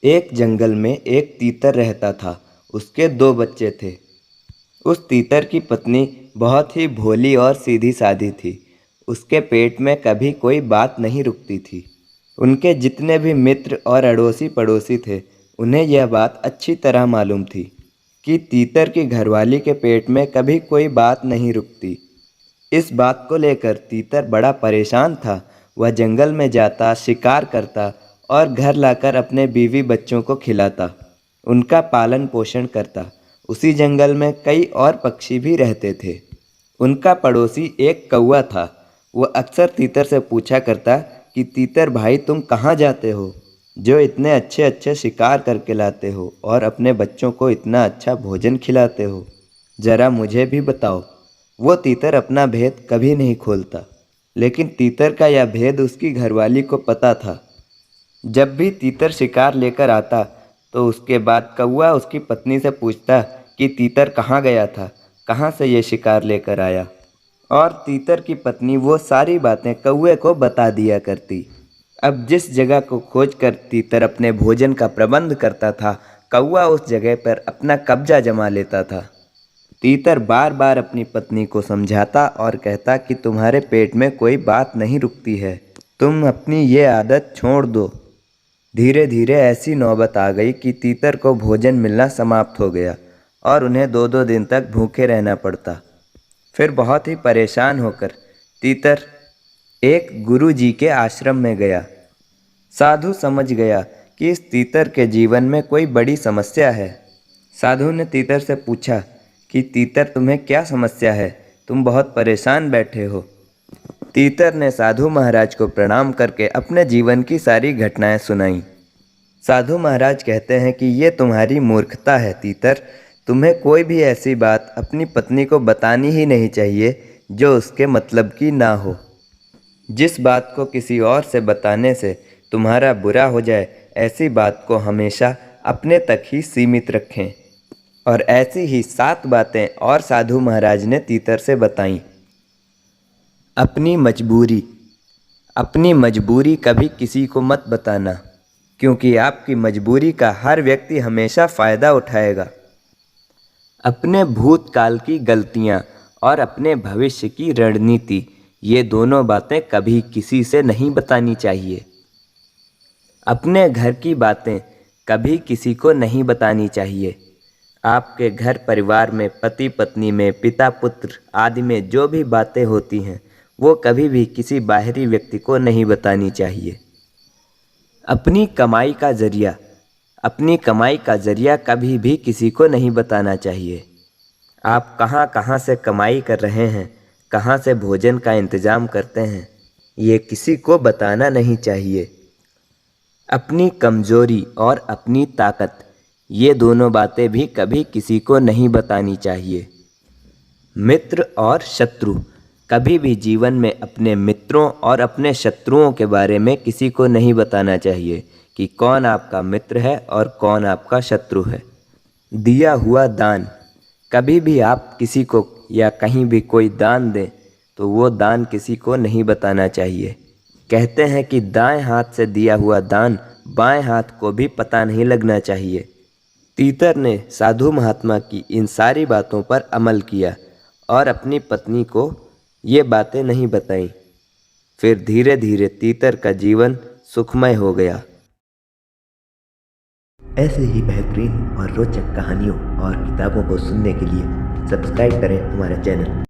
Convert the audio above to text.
एक जंगल में एक तीतर रहता था। उसके दो बच्चे थे। उस तीतर की पत्नी बहुत ही भोली और सीधी सादी थी। उसके पेट में कभी कोई बात नहीं रुकती थी। उनके जितने भी मित्र और अड़ोसी पड़ोसी थे, उन्हें यह बात अच्छी तरह मालूम थी कि तीतर की घरवाली के पेट में कभी कोई बात नहीं रुकती। इस बात को लेकर तीतर बड़ा परेशान था। वह जंगल में जाता, शिकार करता और घर लाकर अपने बीवी बच्चों को खिलाता, उनका पालन पोषण करता। उसी जंगल में कई और पक्षी भी रहते थे। उनका पड़ोसी एक कौवा था। वह अक्सर तीतर से पूछा करता कि तीतर भाई, तुम कहाँ जाते हो, जो इतने अच्छे अच्छे शिकार करके लाते हो और अपने बच्चों को इतना अच्छा भोजन खिलाते हो, ज़रा मुझे भी बताओ। वो तीतर अपना भेद कभी नहीं खोलता, लेकिन तीतर का यह भेद उसकी घरवाली को पता था। जब भी तीतर शिकार लेकर आता, तो उसके बाद कौवा उसकी पत्नी से पूछता कि तीतर कहाँ गया था, कहाँ से ये शिकार लेकर आया। और तीतर की पत्नी वो सारी बातें कौवे को बता दिया करती। अब जिस जगह को खोजकर तीतर अपने भोजन का प्रबंध करता था, कौवा उस जगह पर अपना कब्जा जमा लेता था। तीतर बार बार अपनी पत्नी को समझाता और कहता कि तुम्हारे पेट में कोई बात नहीं रुकती है, तुम अपनी ये आदत छोड़ दो। धीरे धीरे ऐसी नौबत आ गई कि तीतर को भोजन मिलना समाप्त हो गया और उन्हें दो दो दिन तक भूखे रहना पड़ता। फिर बहुत ही परेशान होकर तीतर एक गुरु जी के आश्रम में गया। साधु समझ गया कि इस तीतर के जीवन में कोई बड़ी समस्या है। साधु ने तीतर से पूछा कि तीतर, तुम्हें क्या समस्या है, तुम बहुत परेशान बैठे हो। तीतर ने साधु महाराज को प्रणाम करके अपने जीवन की सारी घटनाएं सुनाईं। साधु महाराज कहते हैं कि ये तुम्हारी मूर्खता है तीतर, तुम्हें कोई भी ऐसी बात अपनी पत्नी को बतानी ही नहीं चाहिए जो उसके मतलब की ना हो। जिस बात को किसी और से बताने से तुम्हारा बुरा हो जाए, ऐसी बात को हमेशा अपने तक ही सीमित रखें। और ऐसी ही 7 बातें और साधु महाराज ने तीतर से बताईं। अपनी मजबूरी। अपनी मजबूरी कभी किसी को मत बताना, क्योंकि आपकी मजबूरी का हर व्यक्ति हमेशा फ़ायदा उठाएगा। अपने भूतकाल की गलतियाँ और अपने भविष्य की रणनीति, ये दोनों बातें कभी किसी से नहीं बतानी चाहिए। अपने घर की बातें कभी किसी को नहीं बतानी चाहिए। आपके घर परिवार में, पति पत्नी में, पिता पुत्र आदि में जो भी बातें होती हैं, वो कभी भी किसी बाहरी व्यक्ति को नहीं बतानी चाहिए। अपनी कमाई का ज़रिया। अपनी कमाई का ज़रिया कभी भी किसी को नहीं बताना चाहिए। आप कहाँ कहाँ से कमाई कर रहे हैं, कहाँ से भोजन का इंतज़ाम करते हैं, ये किसी को बताना नहीं चाहिए। अपनी कमज़ोरी और अपनी ताकत, ये दोनों बातें भी कभी किसी को नहीं बतानी चाहिए। मित्र और शत्रु। कभी भी जीवन में अपने मित्रों और अपने शत्रुओं के बारे में किसी को नहीं बताना चाहिए कि कौन आपका मित्र है और कौन आपका शत्रु है। दिया हुआ दान। कभी भी आप किसी को या कहीं भी कोई दान दें, तो वो दान किसी को नहीं बताना चाहिए। कहते हैं कि दाएं हाथ से दिया हुआ दान बाएं हाथ को भी पता नहीं लगना चाहिए। तीतर ने साधु महात्मा की इन सारी बातों पर अमल किया और अपनी पत्नी को ये बातें नहीं बताईं। फिर धीरे धीरे तीतर का जीवन सुखमय हो गया। ऐसे ही बेहतरीन और रोचक कहानियों और किताबों को सुनने के लिए सब्सक्राइब करें हमारा चैनल।